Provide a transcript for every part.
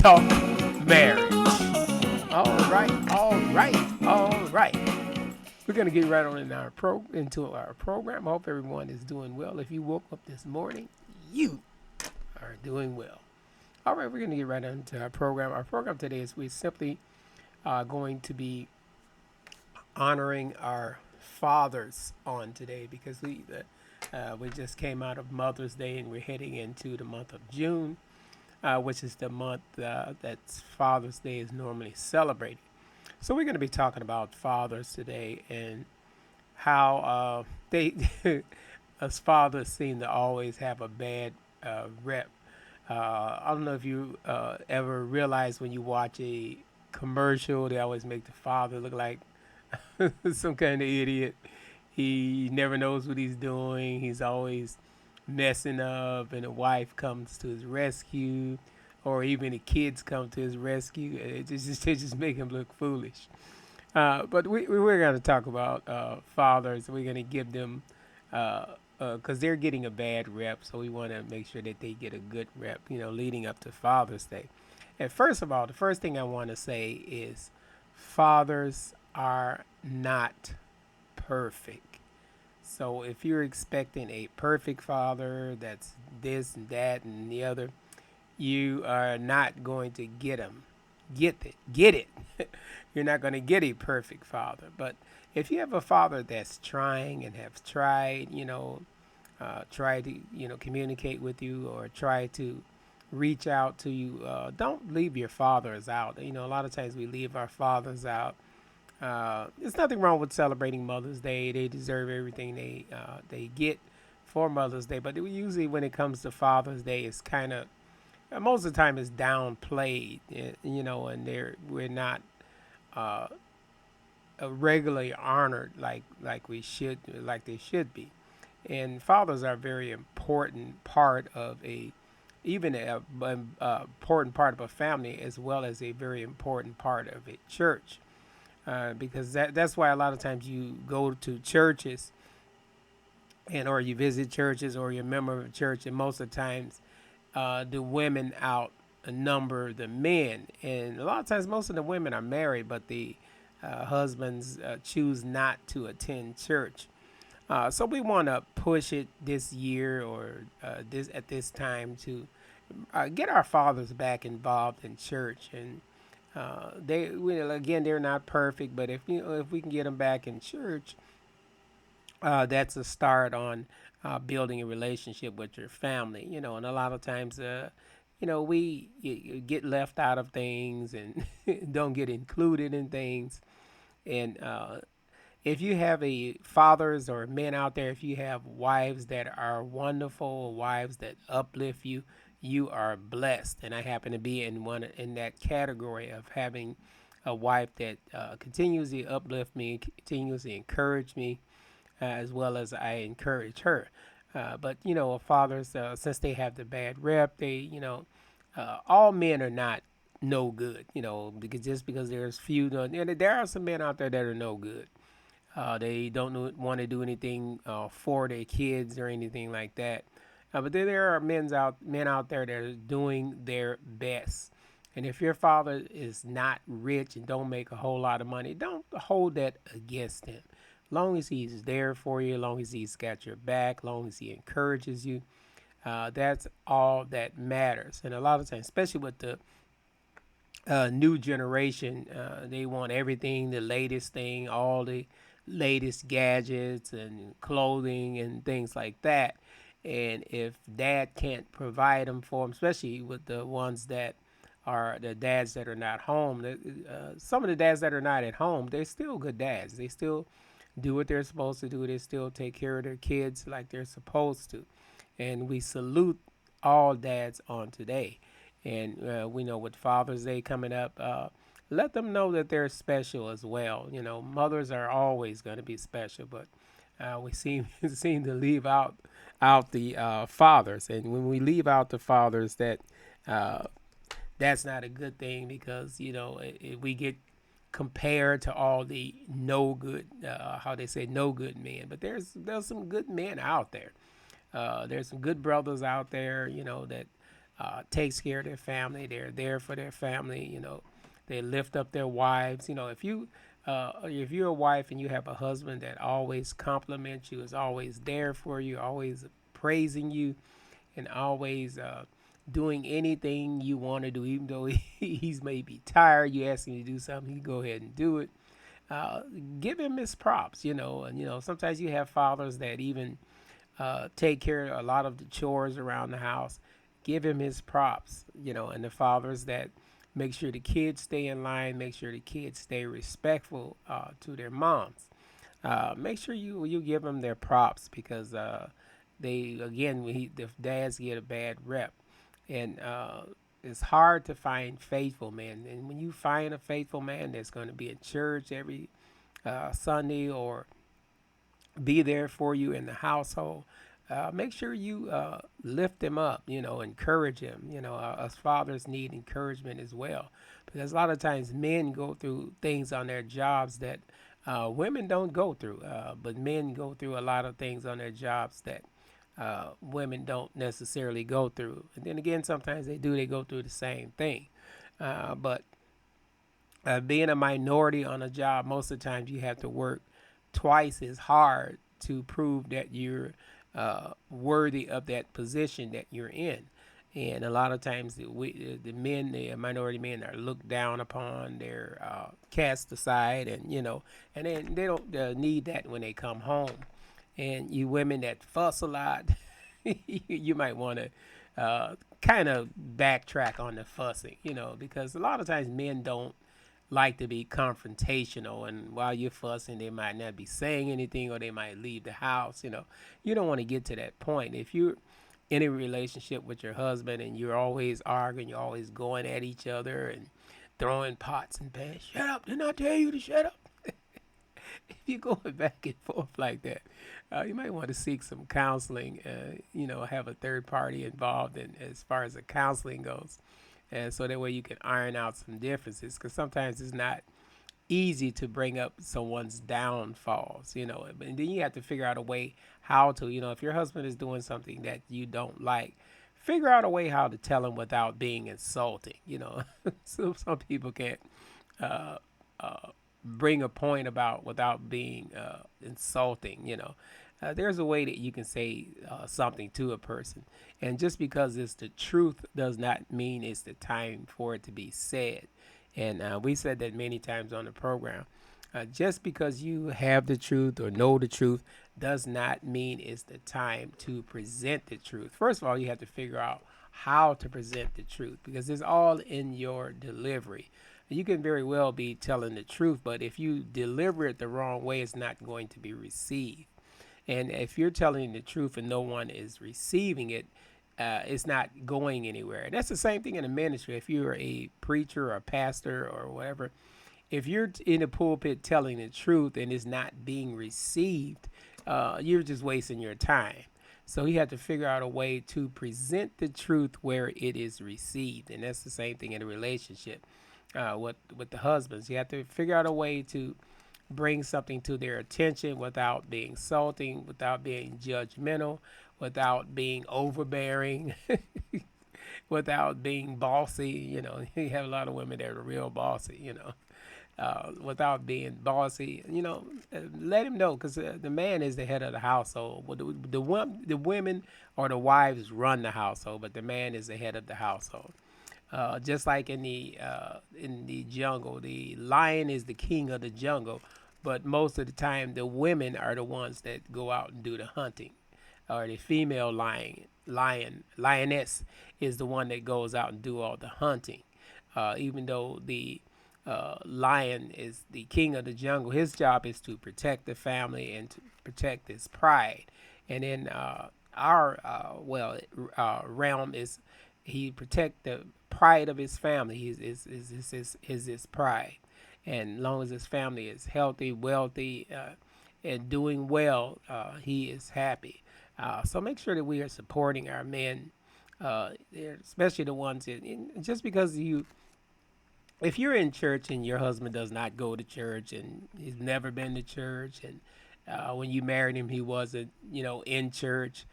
talk marriage. All right, all right, all right. We're gonna get right on into our program. I hope everyone is doing well. If you woke up this morning, you are doing well. All right, we're gonna get right into our program. Our program today is we simply going to be honoring our fathers on today because we just came out of Mother's Day and we're heading into the month of June, which is the month that Father's Day is normally celebrated. So we're going to be talking about fathers today and how they, as fathers, seem to always have a bad rep. I don't know if you ever realize when you watch a commercial, they always make the father look like some kind of idiot. He never knows what he's doing. He's always messing up, and the wife comes to his rescue, or even the kids come to his rescue. It just make him look foolish. But we're going to talk about fathers. We're going to give them, because they're getting a bad rep, so we want to make sure that they get a good rep, leading up to Father's Day. And first of all, the first thing I want to say is fathers are not perfect. So if you're expecting a perfect father that's this and that and the other, you are not going to get him. Get it. You're not going to get a perfect father. But if you have a father that's trying and have tried, try to communicate with you or try to reach out to you, don't leave your fathers out. A lot of times we leave our fathers out. There's nothing wrong with celebrating Mother's Day. They deserve everything they get for Mother's Day. But usually when it comes to Father's Day, it's kind of most of the time it's downplayed, and we're not uh, regularly honored like they should be. And fathers are a very important part of even a important part of a family as well as a very important part of a church. Because that's why a lot of times you go to churches and or you visit churches or you're a member of a church, and most of the times the women outnumber the men, and a lot of times most of the women are married, but the husbands choose not to attend church. So we want to push it this year or this at this time to get our fathers back involved in church. And again, they're not perfect, but if we can get them back in church, that's a start on building a relationship with your family. And a lot of times, we you get left out of things and don't get included in things. And if you have a fathers or men out there, if you have wives that are wonderful, wives that uplift you, you are blessed. And I happen to be in that category of having a wife that continuously uplift me, continuously encourage me, as well as I encourage her. But fathers, since they have the bad rep, all men are not no good. Because just because there's few, there are some men out there that are no good. They don't want to do anything for their kids or anything like that. But then there are men out there that are doing their best. And if your father is not rich and don't make a whole lot of money, don't hold that against him. Long as he's there for you, long as he's got your back, long as he encourages you, that's all that matters. And a lot of times, especially with the new generation, they want everything, the latest thing, all the latest gadgets and clothing and things like that. And if dad can't provide them for them, especially with the ones that are the dads that are not home, some of the dads that are not at home, they're still good dads. They still do what they're supposed to do. They still take care of their kids like they're supposed to. And we salute all dads on today. And we know with Father's Day coming up, let them know that they're special as well. Mothers are always going to be special, but we seem seem to leave out the fathers. And when we leave out the fathers, uh, that's not a good thing because we get compared to all the no good, how they say no good men. But there's some good men out there. There's some good brothers out there, that takes care of their family. They're there for their family. They lift up their wives. If you're a wife and you have a husband that always compliments you, is always there for you, always praising you, and always doing anything you want to do, even though he's maybe tired, you ask him to do something, he go ahead and do it. Uh, Give him his props. And sometimes you have fathers that even take care of a lot of the chores around the house. Give him his props. And the fathers that make sure the kids stay in line, make sure the kids stay respectful to their moms. Make sure you give them their props because they again the dads get a bad rep, and it's hard to find faithful men. And when you find a faithful man that's going to be in church every Sunday or be there for you in the household. Make sure you lift him up, encourage him. Us fathers need encouragement as well. Because a lot of times men go through things on their jobs that women don't go through. But men go through a lot of things on their jobs that women don't necessarily go through. And then again, sometimes they go through the same thing. But being a minority on a job, most of the times you have to work twice as hard to prove that you're worthy of that position that you're in. And a lot of times the minority men are looked down upon, they're cast aside, and then they don't need that when they come home. And you women that fuss a lot, you might want to kind of backtrack on the fussing, because a lot of times men don't like to be confrontational, and while you're fussing they might not be saying anything or they might leave the house. You don't want to get to that point. If you're in a relationship with your husband and you're always arguing, you're always going at each other and throwing pots and pans, shut up, didn't I tell you to shut up? If you're going back and forth like that, you might want to seek some counseling. Have a third party involved in as far as the counseling goes, and so that way you can iron out some differences. Because sometimes it's not easy to bring up someone's downfalls, and then you have to figure out a way how to, if your husband is doing something that you don't like, figure out a way how to tell him without being insulting. So some people can't uh, uh, bring a point about without being insulting. There's a way that you can say something to a person, and just because it's the truth does not mean it's the time for it to be said. And we said that many times on the program. Just because you have the truth or know the truth does not mean it's the time to present the truth. First of all, you have to figure out how to present the truth because it's all in your delivery. You can very well be telling the truth, but if you deliver it the wrong way, it's not going to be received. And if you're telling the truth and no one is receiving it, it's not going anywhere. And that's the same thing in the ministry. If you're a preacher or a pastor or whatever, if you're in the pulpit telling the truth and it's not being received, you're just wasting your time. So you have to figure out a way to present the truth where it is received. And that's the same thing in a relationship with the husbands. You have to figure out a way to bring something to their attention without being insulting, without being judgmental, without being overbearing, without being bossy. You have a lot of women that are real bossy, without being bossy. Let him know because the man is the head of the household. Well, the women or the wives run the household, but the man is the head of the household. Just like in the jungle, the lion is the king of the jungle, but most of the time the women are the ones that go out and do the hunting, or the female lioness is the one that goes out and do all the hunting. Even though the lion is the king of the jungle, his job is to protect the family and to protect his pride. And then our realm is he protect the pride of his family. His pride, and as long as his family is healthy, wealthy, and doing well, he is happy. So make sure that we are supporting our men, especially the ones just because if you're in church and your husband does not go to church and he's never been to church, and when you married him he wasn't in church,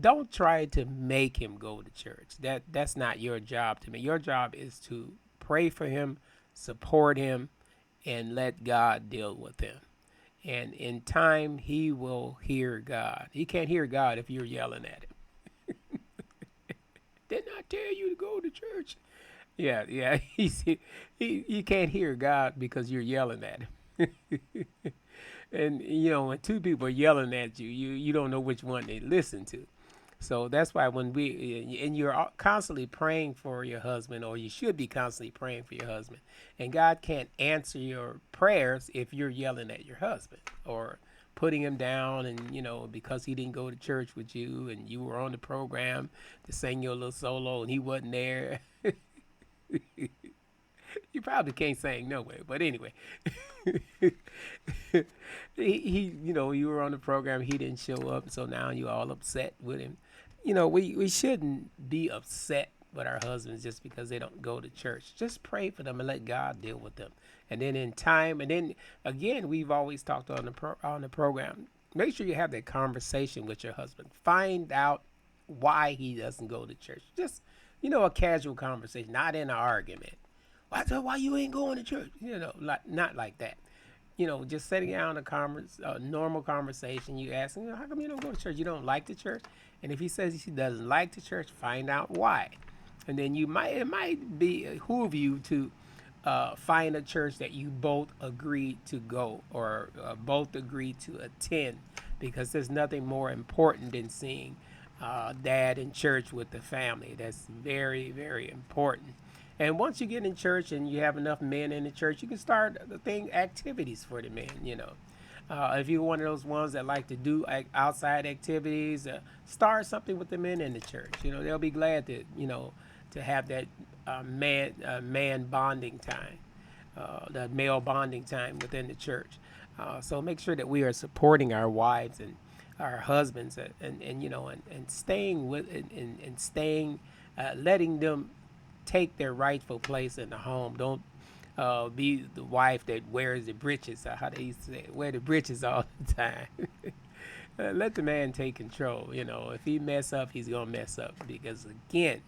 Don't try to make him go to church. That's not your job to me. Your job is to pray for him, support him, and let God deal with him. And in time, he will hear God. He can't hear God if you're yelling at him. Didn't I tell you to go to church? Yeah, yeah. He can't hear God because you're yelling at him. And when two people are yelling at you, you don't know which one they listen to. So that's why when you're constantly praying for your husband, or you should be constantly praying for your husband, and God can't answer your prayers if you're yelling at your husband or putting him down, and because he didn't go to church with you and you were on the program to sing your little solo and he wasn't there. You probably can't sing no way, but anyway, you were on the program, he didn't show up, so now you all upset with him. We shouldn't be upset with our husbands just because they don't go to church. Just pray for them and let God deal with them. And then in time, and then again, we've always talked on the program. Make sure you have that conversation with your husband. Find out why he doesn't go to church. Just a casual conversation, not in an argument. Why you ain't going to church? Not like that. Just sitting down a normal conversation. You ask him, how come you don't go to church? You don't like the church? And if he says he doesn't like the church, find out why. And then it might behoove you to find a church that you both agree to go, or both agree to attend, because there's nothing more important than seeing dad in church with the family. That's very, very important. And once you get in church and you have enough men in the church, you can start activities for the men. If you're one of those ones that like to do outside activities, start something with the men in the church. They'll be glad to have that man bonding time, that male bonding time within the church. So make sure that we are supporting our wives and our husbands, and staying with and staying, letting them take their rightful place in the home. Don't be the wife that wears the breeches, or how they used to say, wear the breeches all the time. Let the man take control. If he mess up, he's gonna mess up, because again,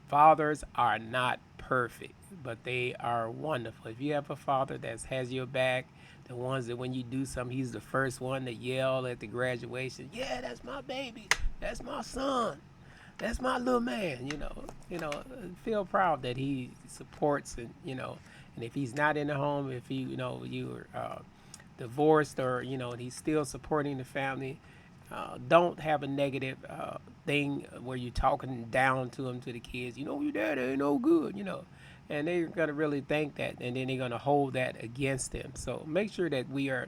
fathers are not perfect, but they are wonderful. If you have a father that has your back, the ones that when you do something, he's the first one to yell at the graduation, yeah, that's my baby, that's my son, that's my little man. Feel proud that he supports, and if he's not in the home, if you're divorced, or and he's still supporting the family, don't have a negative thing where you're talking down to him, to the kids. Your dad ain't no good, and they're gonna really think that, and then they're gonna hold that against them. So make sure that we are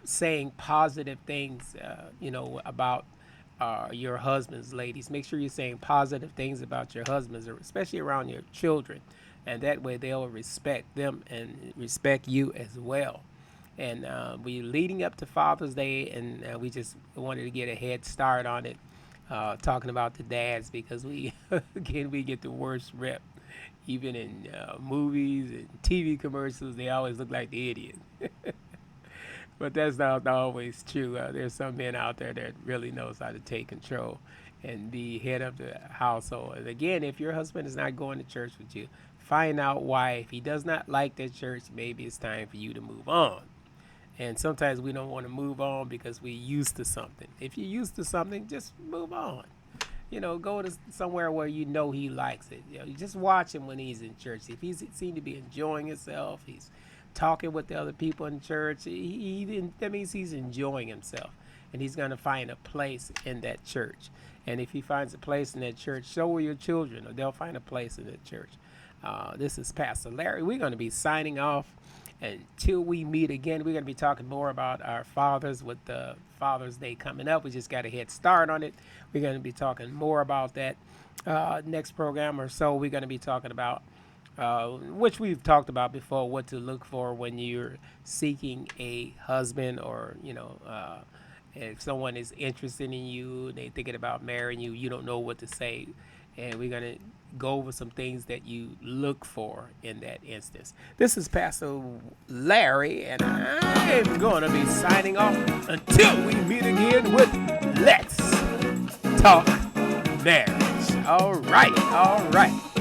saying positive things, about your husbands, ladies. Make sure you're saying positive things about your husbands, especially around your children, and that way they'll respect them and respect you as well. And we're leading up to Father's Day, and we just wanted to get a head start on it, talking about the dads, because we get the worst rep. Even in movies and TV commercials, they always look like the idiot. But that's not always true. There's some men out there that really knows how to take control and be head of the household. And again, if your husband is not going to church with you, find out why. If he does not like that church, maybe it's time for you to move on. And sometimes we don't want to move on because we're used to something. If you're used to something, just move on. Go to somewhere where he likes it. You just watch him when he's in church. If he seems to be enjoying himself, he's talking with the other people in church, that means he's enjoying himself, and he's going to find a place in that church. And if he finds a place in that church, so will your children, or they'll find a place in that church. This is Pastor Larry. We're going to be signing off until we meet again. We're going to be talking more about our fathers with the Father's Day coming up. We just got a head start on it. We're going to be talking more about that next program or so. We're going to be talking about, which we've talked about before, what to look for when you're seeking a husband, or if someone is interested in you, they're thinking about marrying you, you don't know what to say. And we're going to go over some things that you look for in that instance. This is Pastor Larry, and I'm going to be signing off until we meet again with Let's Talk Marriage. All right, all right.